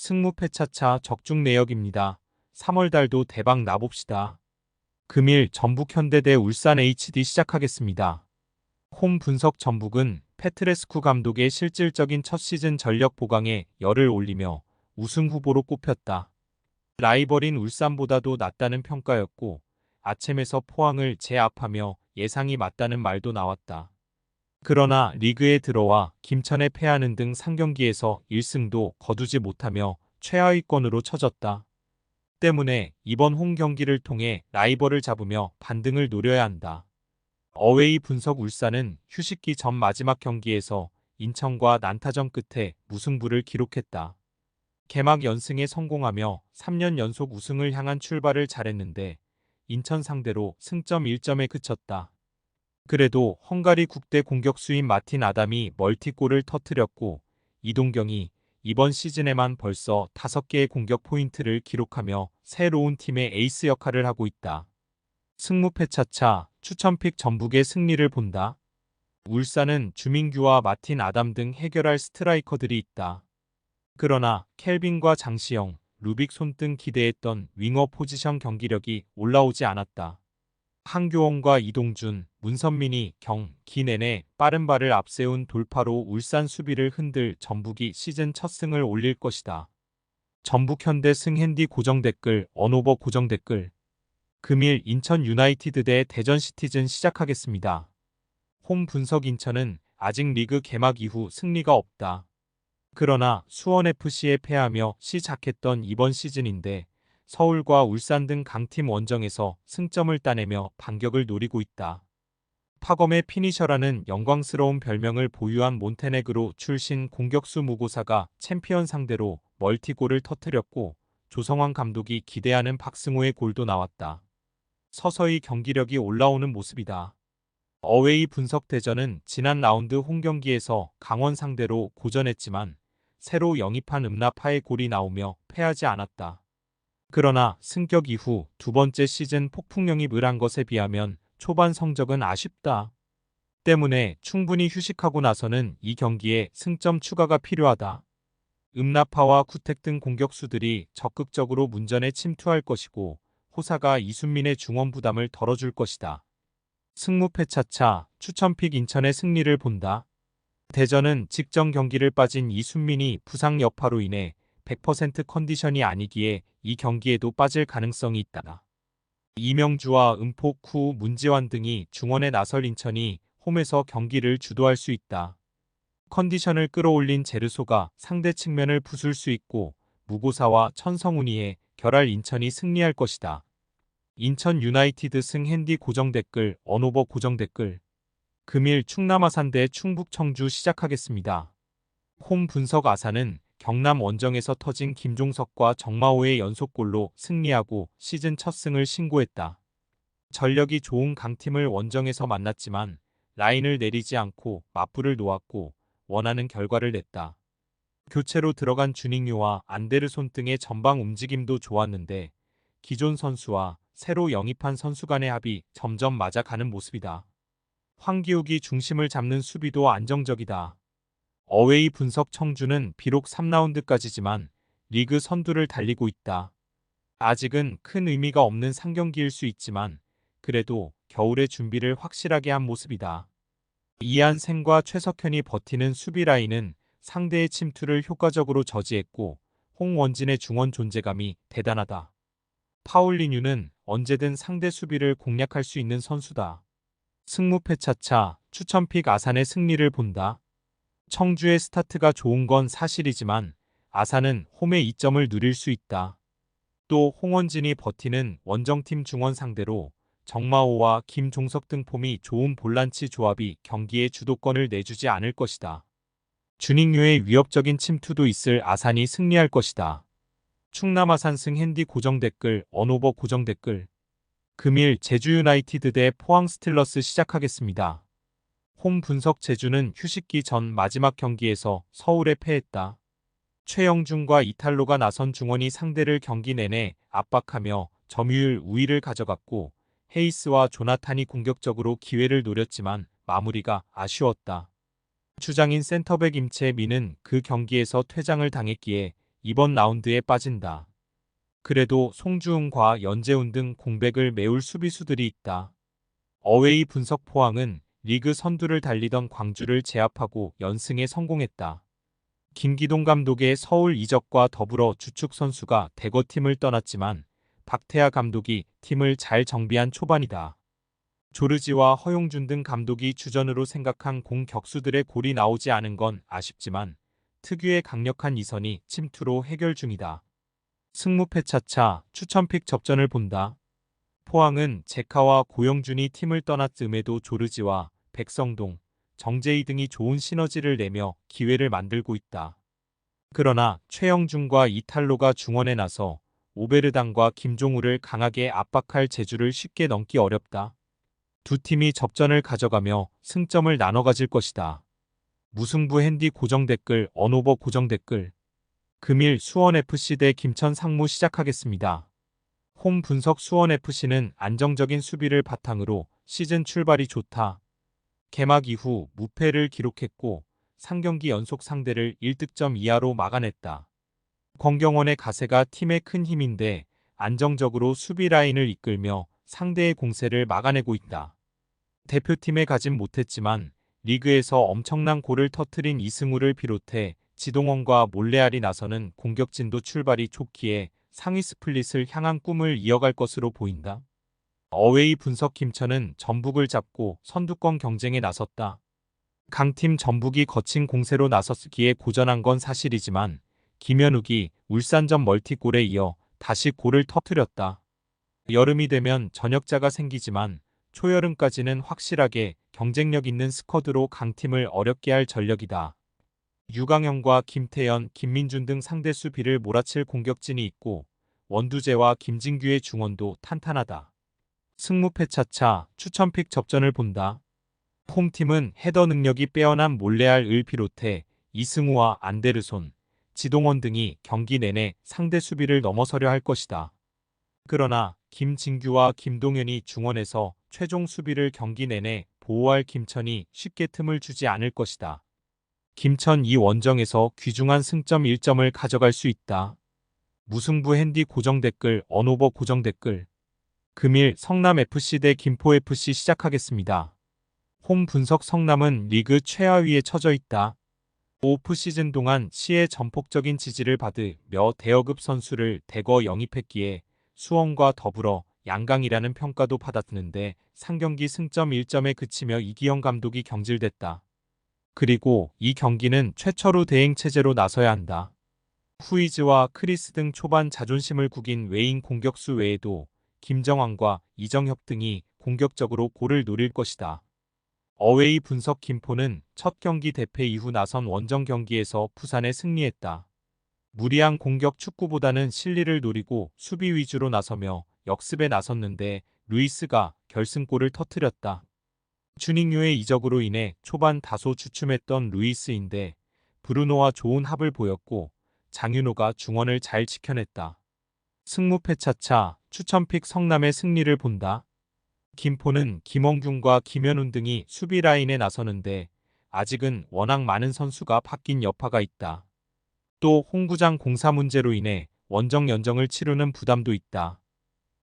승무패차차 적중 내역입니다. 3월달도 대박 나봅시다. 금일 전북 현대 대 울산 HD 시작하겠습니다. 홈 분석 전북은 페트레스쿠 감독의 실질적인 첫 시즌 전력 보강에 열을 올리며 우승 후보로 꼽혔다. 라이벌인 울산보다도 낫다는 평가였고 아챔에서 포항을 제압하며 예상이 맞다는 말도 나왔다. 그러나 리그에 들어와 김천에 패하는 등 상경기에서 1승도 거두지 못하며 최하위권으로 처졌다. 때문에 이번 홈 경기를 통해 라이벌을 잡으며 반등을 노려야 한다. 어웨이 분석 울산은 휴식기 전 마지막 경기에서 인천과 난타전 끝에 무승부를 기록했다. 개막 연승에 성공하며 3년 연속 우승을 향한 출발을 잘했는데 인천 상대로 승점 1점에 그쳤다. 그래도 헝가리 국대 공격수인 마틴 아담이 멀티골을 터뜨렸고 이동경이 이번 시즌에만 벌써 5개의 공격 포인트를 기록하며 새로운 팀의 에이스 역할을 하고 있다. 승무패차차 추천픽 전북의 승리를 본다. 울산은 주민규와 마틴 아담 등 해결할 스트라이커들이 있다. 그러나 켈빈과 장시영, 루빅손 등 기대했던 윙어 포지션 경기력이 올라오지 않았다. 한교원과 이동준, 문선민이 경기 내내 빠른 발을 앞세운 돌파로 울산 수비를 흔들 전북이 시즌 첫 승을 올릴 것이다. 전북 현대 승핸디 고정 댓글 언오버 고정 댓글 금일 인천 유나이티드 대 대전 시티즌 시작하겠습니다. 홈 분석 인천은 아직 리그 개막 이후 승리가 없다. 그러나 수원FC에 패하며 시작했던 이번 시즌인데 서울과 울산 등 강팀 원정에서 승점을 따내며 반격을 노리고 있다. 파검의 피니셔라는 영광스러운 별명을 보유한 몬테네그로 출신 공격수 무고사가 챔피언 상대로 멀티골을 터뜨렸고 조성환 감독이 기대하는 박승호의 골도 나왔다. 서서히 경기력이 올라오는 모습이다. 어웨이 분석 대전은 지난 라운드 홈 경기에서 강원 상대로 고전했지만 새로 영입한 음나파의 골이 나오며 패하지 않았다. 그러나 승격 이후 두 번째 시즌 폭풍 영입을 한 것에 비하면 초반 성적은 아쉽다. 때문에 충분히 휴식하고 나서는 이 경기에 승점 추가가 필요하다. 음나파와 쿠텍 등 공격수들이 적극적으로 문전에 침투할 것이고 호사가 이순민의 중원 부담을 덜어줄 것이다. 승무패차차 추천픽 인천의 승리를 본다. 대전은 직전 경기를 빠진 이순민이 부상 여파로 인해 100% 컨디션이 아니기에 이 경기에도 빠질 가능성이 있다. 이명주와 은폭 후 문지환 등이 중원에 나설 인천이 홈에서 경기를 주도할 수 있다. 컨디션을 끌어올린 제르소가 상대 측면을 부술 수 있고 무고사와 천성훈이의 결할 인천이 승리할 것이다. 인천 유나이티드 승핸디 고정 댓글 언오버 고정 댓글 금일 충남 아산 대 충북 청주 시작하겠습니다. 홈 분석 아산은 경남 원정에서 터진 김종석과 정마호의 연속골로 승리하고 시즌 첫 승을 신고했다. 전력이 좋은 강팀을 원정에서 만났지만 라인을 내리지 않고 맞불을 놓았고 원하는 결과를 냈다. 교체로 들어간 주닝요와 안데르손 등의 전방 움직임도 좋았는데 기존 선수와 새로 영입한 선수 간의 합이 점점 맞아가는 모습이다. 황기욱이 중심을 잡는 수비도 안정적이다. 어웨이 분석 청주는 비록 3라운드까지지만 리그 선두를 달리고 있다. 아직은 큰 의미가 없는 상경기일 수 있지만 그래도 겨울의 준비를 확실하게 한 모습이다. 이한생과 최석현이 버티는 수비 라인은 상대의 침투를 효과적으로 저지했고 홍원진의 중원 존재감이 대단하다. 파울리뉴는 언제든 상대 수비를 공략할 수 있는 선수다. 승무패차차 추천픽 아산의 승리를 본다. 청주의 스타트가 좋은 건 사실이지만 아산은 홈에 이점을 누릴 수 있다. 또 홍원진이 버티는 원정팀 중원 상대로 정마호와 김종석 등 폼이 좋은 볼란치 조합이 경기에 주도권을 내주지 않을 것이다. 주닝류의 위협적인 침투도 있을 아산이 승리할 것이다. 충남 아산 승핸디 고정 댓글 언오버 고정 댓글 금일 제주 유나이티드 대 포항 스틸러스 시작하겠습니다. 홈 분석 제주는 휴식기 전 마지막 경기에서 서울에 패했다. 최영준과 이탈로가 나선 중원이 상대를 경기 내내 압박하며 점유율 우위를 가져갔고 헤이스와 조나탄이 공격적으로 기회를 노렸지만 마무리가 아쉬웠다. 주장인 센터백 임채민은 그 경기에서 퇴장을 당했기에 이번 라운드에 빠진다. 그래도 송주은과 연재훈 등 공백을 메울 수비수들이 있다. 어웨이 분석 포항은 리그 선두를 달리던 광주를 제압하고 연승에 성공했다. 김기동 감독의 서울 이적과 더불어 주축 선수가 대거팀을 떠났지만 박태하 감독이 팀을 잘 정비한 초반이다. 조르지와 허용준 등 감독이 주전으로 생각한 공격수들의 골이 나오지 않은 건 아쉽지만 특유의 강력한 이선이 침투로 해결 중이다. 승무패 차차 추천픽 접전을 본다. 포항은 제카와 고영준이 팀을 떠났음에도 조르지와 백성동, 정재희 등이 좋은 시너지를 내며 기회를 만들고 있다. 그러나 최영준과 이탈로가 중원에 나서 오베르당과 김종우를 강하게 압박할 제주를 쉽게 넘기 어렵다. 두 팀이 접전을 가져가며 승점을 나눠 가질 것이다. 무승부 핸디 고정 댓글 언오버 고정 댓글 금일 수원FC 대 김천 상무 시작하겠습니다. 홈 분석 수원FC는 안정적인 수비를 바탕으로 시즌 출발이 좋다. 개막 이후 무패를 기록했고 3경기 연속 상대를 1득점 이하로 막아냈다. 권경원의 가세가 팀의 큰 힘인데 안정적으로 수비 라인을 이끌며 상대의 공세를 막아내고 있다. 대표팀에 가진 못했지만 리그에서 엄청난 골을 터뜨린 이승우를 비롯해 지동원과 몰레알이 나서는 공격진도 출발이 좋기에 상위 스플릿을 향한 꿈을 이어갈 것으로 보인다. 어웨이 분석 김천은 전북을 잡고 선두권 경쟁에 나섰다. 강팀 전북이 거친 공세로 나섰기에 고전한 건 사실이지만 김현욱이 울산전 멀티골에 이어 다시 골을 터뜨렸다. 여름이 되면 전역자가 생기지만 초여름까지는 확실하게 경쟁력 있는 스쿼드로 강팀을 어렵게 할 전력이다. 유강현과 김태현, 김민준 등 상대 수비를 몰아칠 공격진이 있고 원두재와 김진규의 중원도 탄탄하다. 승무패 차차 추천픽 접전을 본다. 홈팀은 헤더 능력이 빼어난 몰레알을 비롯해 이승우와 안데르손, 지동원 등이 경기 내내 상대 수비를 넘어서려 할 것이다. 그러나 김진규와 김동현이 중원에서 최종 수비를 경기 내내 보호할 김천이 쉽게 틈을 주지 않을 것이다. 김천 이 원정에서 귀중한 승점 1점을 가져갈 수 있다. 무승부 핸디 고정 댓글 언오버 고정 댓글 금일 성남FC 대 김포FC 시작하겠습니다. 홈 분석 성남은 리그 최하위에 처져 있다. 오프시즌 동안 시의 전폭적인 지지를 받으며 대여급 선수를 대거 영입했기에 수원과 더불어 양강이라는 평가도 받았는데 상경기 승점 1점에 그치며 이기영 감독이 경질됐다. 그리고 이 경기는 최철우 대행 체제로 나서야 한다. 후이즈와 크리스 등 초반 자존심을 구긴 외인 공격수 외에도 김정환과 이정협 등이 공격적으로 골을 노릴 것이다. 어웨이 분석 김포는 첫 경기 대패 이후 나선 원정 경기에서 부산에 승리했다. 무리한 공격 축구보다는 실리를 노리고 수비 위주로 나서며 역습에 나섰는데 루이스가 결승골을 터뜨렸다. 주닝요의 이적으로 인해 초반 다소 주춤했던 루이스인데 브루노와 좋은 합을 보였고 장윤호가 중원을 잘 지켜냈다. 승무패 차차 추천픽 성남의 승리를 본다. 김포는 김원균과 김현훈 등이 수비 라인에 나서는데 아직은 워낙 많은 선수가 바뀐 여파가 있다. 또 홍구장 공사 문제로 인해 원정 연정을 치르는 부담도 있다.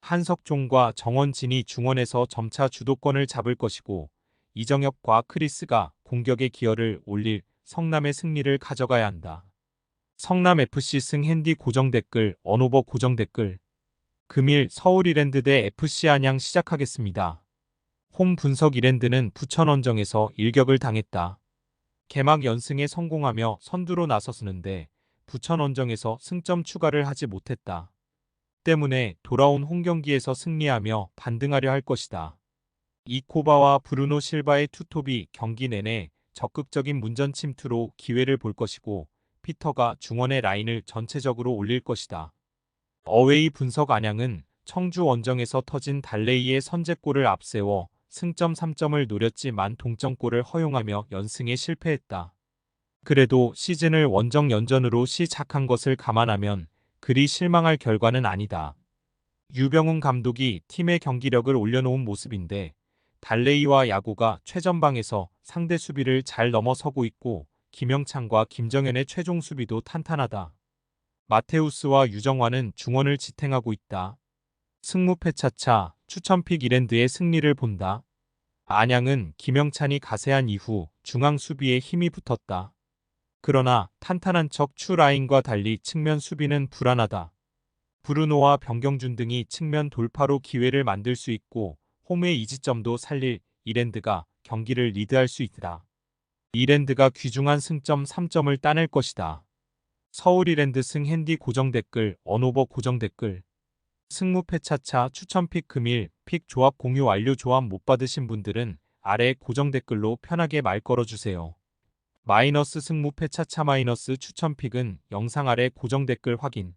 한석종과 정원진이 중원에서 점차 주도권을 잡을 것이고 이정엽과 크리스가 공격의 기여를 올릴 성남의 승리를 가져가야 한다. 성남FC 승 핸디 고정 댓글 언오버 고정 댓글 금일 서울 이랜드 대 FC 안양 시작하겠습니다. 홈 분석 이랜드는 부천 원정에서 일격을 당했다. 개막 연승에 성공하며 선두로 나섰는데 부천 원정에서 승점 추가를 하지 못했다. 때문에 돌아온 홈경기에서 승리하며 반등하려 할 것이다. 이코바와 브루노 실바의 투톱이 경기 내내 적극적인 문전 침투로 기회를 볼 것이고 피터가 중원의 라인을 전체적으로 올릴 것이다. 어웨이 분석 안양은 청주 원정에서 터진 달레이의 선제골을 앞세워 승점 3점을 노렸지만 동점골을 허용하며 연승에 실패했다. 그래도 시즌을 원정 연전으로 시작한 것을 감안하면 그리 실망할 결과는 아니다. 유병훈 감독이 팀의 경기력을 올려놓은 모습인데 달레이와 야구가 최전방에서 상대 수비를 잘 넘어서고 있고 김영창과 김정현의 최종 수비도 탄탄하다. 마테우스와 유정환은 중원을 지탱하고 있다. 승무패 차차 추천픽 이랜드의 승리를 본다. 안양은 김영찬이 가세한 이후 중앙 수비에 힘이 붙었다. 그러나 탄탄한 척 추라인과 달리 측면 수비는 불안하다. 브루노와 병경준 등이 측면 돌파로 기회를 만들 수 있고 홈의 이지점도 살릴 이랜드가 경기를 리드할 수 있다. 이랜드가 귀중한 승점 3점을 따낼 것이다. 서울 이랜드 승 핸디 고정 댓글 언오버 고정 댓글 승무패 차차 추천픽 금일 픽 조합 공유 완료. 조합 못 받으신 분들은 아래 고정 댓글로 편하게 말 걸어주세요. 마이너스 승무패 차차 마이너스 추천픽은 영상 아래 고정 댓글 확인.